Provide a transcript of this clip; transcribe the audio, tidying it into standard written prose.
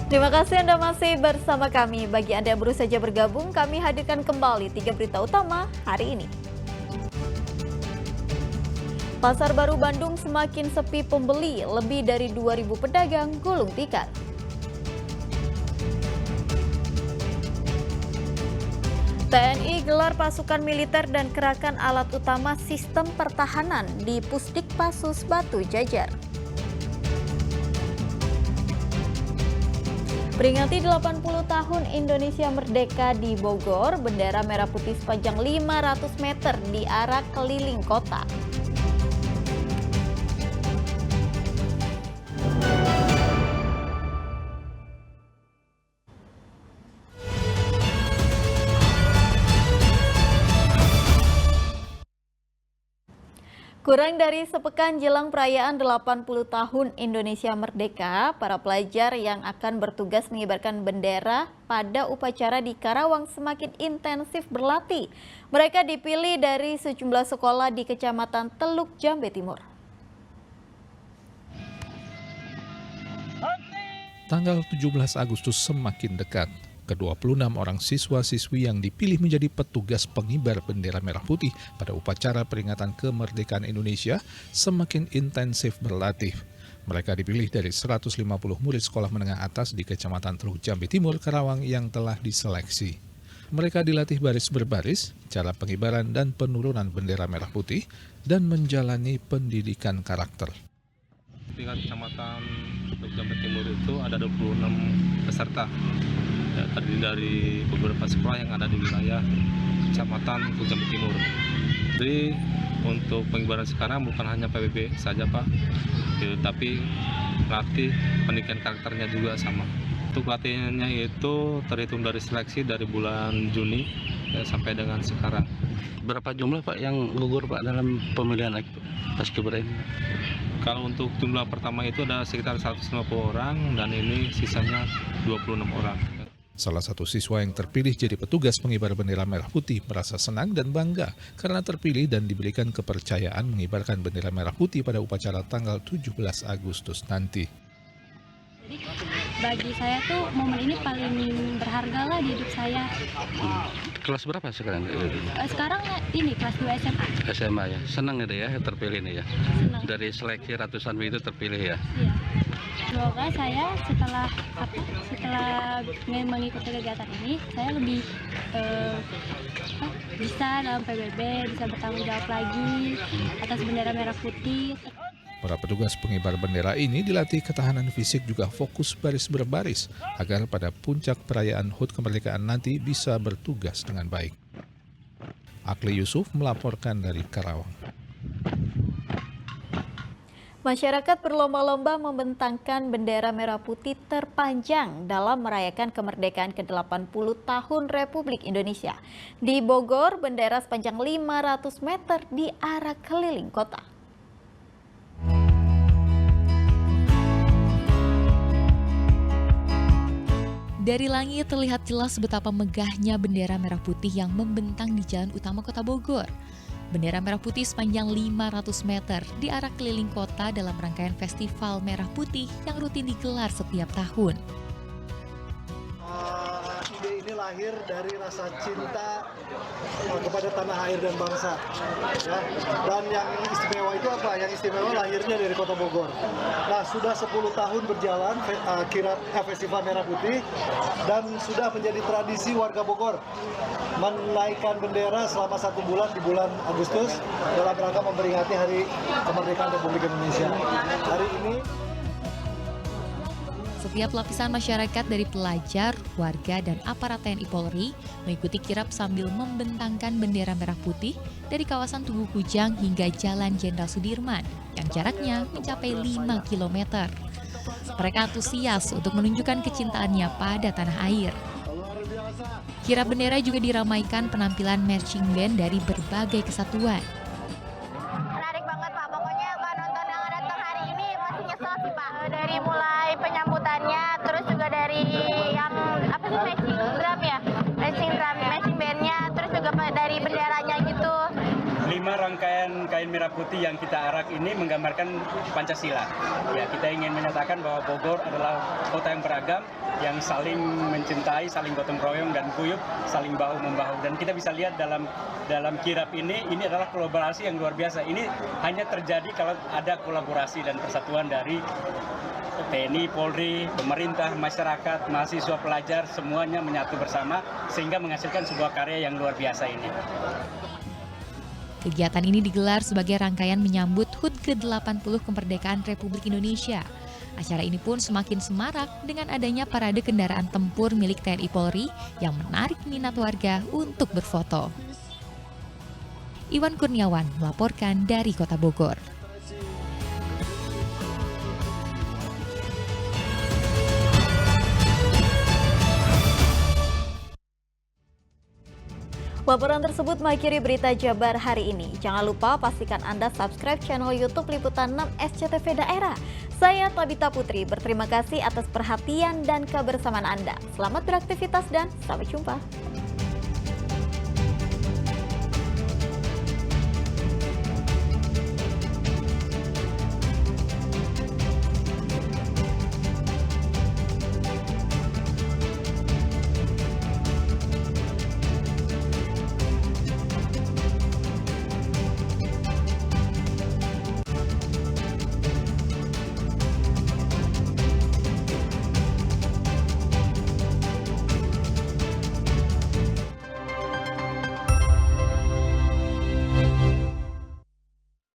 Terima kasih Anda masih bersama kami. Bagi Anda yang baru saja bergabung, kami hadirkan kembali 3 berita utama hari ini. Pasar Baru Bandung semakin sepi pembeli, lebih dari 2.000 pedagang gulung tikar. TNI gelar pasukan militer dan kerahkan alat utama sistem pertahanan di Pusdikpasus Batu Jajar. Peringati 80 tahun Indonesia Merdeka di Bogor, bendera merah putih sepanjang 500 meter diarak keliling kota. Kurang dari sepekan jelang perayaan 80 tahun Indonesia Merdeka, para pelajar yang akan bertugas mengibarkan bendera pada upacara di Karawang semakin intensif berlatih. Mereka dipilih dari sejumlah sekolah di Kecamatan Teluk Jambe Timur. Tanggal 17 Agustus semakin dekat. Ke-26 orang siswa-siswi yang dipilih menjadi petugas pengibar bendera merah putih pada upacara peringatan kemerdekaan Indonesia semakin intensif berlatih. Mereka dipilih dari 150 murid sekolah menengah atas di Kecamatan Teluk Jambe Timur, Karawang yang telah diseleksi. Mereka dilatih baris berbaris, cara pengibaran dan penurunan bendera merah putih, dan menjalani pendidikan karakter. Tingkat Kecamatan Teluk Jambe Timur itu ada 26 peserta. Ya, terdiri dari beberapa sekolah yang ada di wilayah Kecamatan Teluk Jambe Timur. Jadi untuk pengibaran sekarang bukan hanya PBB saja Pak, tapi latih pendidikan karakternya juga sama. Untuk latihannya itu terhitung dari seleksi dari bulan Juni ya, sampai dengan sekarang. Berapa jumlah Pak yang gugur Pak dalam pemilihan Paskibra ini? Kalau untuk jumlah pertama itu ada sekitar 150 orang dan ini sisanya 26 orang. Salah satu siswa yang terpilih jadi petugas pengibar bendera merah putih merasa senang dan bangga karena terpilih dan diberikan kepercayaan mengibarkan bendera merah putih pada upacara tanggal 17 Agustus nanti. Jadi bagi saya tuh momen ini paling berharga lah di hidup saya. Kelas berapa sekarang? Sekarang ini kelas 2 SMA. SMA ya. Senang ya terpilih nih ya. Senang. Dari seleksi ratusan itu terpilih ya. Iya. Semoga saya setelah mengikuti kegiatan ini, saya lebih bisa dalam PBB, bisa bertanggung jawab lagi atas bendera merah putih. Para petugas pengibar bendera ini dilatih ketahanan fisik juga fokus baris berbaris agar pada puncak perayaan HUT kemerdekaan nanti bisa bertugas dengan baik. Akli Yusuf melaporkan dari Karawang. Masyarakat berlomba-lomba membentangkan bendera merah putih terpanjang dalam merayakan kemerdekaan ke-80 tahun Republik Indonesia. Di Bogor, bendera sepanjang 500 meter diarak keliling kota. Dari langit terlihat jelas betapa megahnya bendera merah putih yang membentang di jalan utama kota Bogor. Bendera merah putih sepanjang 500 meter diarak keliling kota dalam rangkaian Festival Merah Putih yang rutin digelar setiap tahun. Ide ini lahir dari rasa cinta kepada tanah air dan bangsa. Ya. Dan yang istimewa itu apa? Yang istimewa lahirnya dari kota Bogor. Nah, sudah 10 tahun berjalan Festival Merah Putih dan sudah menjadi tradisi warga Bogor menaikkan bendera selama 1 bulan di bulan Agustus dalam rangka memperingati Hari Kemerdekaan Republik Indonesia. Hari ini Setiap lapisan masyarakat dari pelajar, warga, dan aparat TNI Polri mengikuti kirap sambil membentangkan bendera merah putih dari kawasan Tugu Kujang hingga Jalan Jenderal Sudirman yang jaraknya mencapai 5 km. Mereka antusias untuk menunjukkan kecintaannya pada tanah air. Kirap bendera juga diramaikan penampilan marching band dari berbagai kesatuan. Menarik banget Pak, pokoknya penonton yang datang hari ini pasti nyesel sih Pak. Dari mulai penyambutannya, terus juga dari yang marching drum ya, marching bandnya, terus juga dari benderanya gitu. 5 rangkaian kain merah merah putih yang kita arak ini menggambarkan Pancasila. Ya, kita ingin menyatakan bahwa Bogor adalah kota yang beragam, yang saling mencintai, saling gotong royong dan guyup, saling bahu membahu. Dan kita bisa lihat dalam kirap ini adalah kolaborasi yang luar biasa. Ini hanya terjadi kalau ada kolaborasi dan persatuan dari TNI, Polri, pemerintah, masyarakat, mahasiswa, pelajar, semuanya menyatu bersama sehingga menghasilkan sebuah karya yang luar biasa ini. Kegiatan ini digelar sebagai rangkaian menyambut HUT ke-80 kemerdekaan Republik Indonesia. Acara ini pun semakin semarak dengan adanya parade kendaraan tempur milik TNI Polri yang menarik minat warga untuk berfoto. Iwan Kurniawan melaporkan dari Kota Bogor. Laporan tersebut mengakhiri berita Jabar hari ini. Jangan lupa pastikan Anda subscribe channel YouTube Liputan 6 SCTV Daerah. Saya Tabita Putri, berterima kasih atas perhatian dan kebersamaan Anda. Selamat beraktivitas dan sampai jumpa.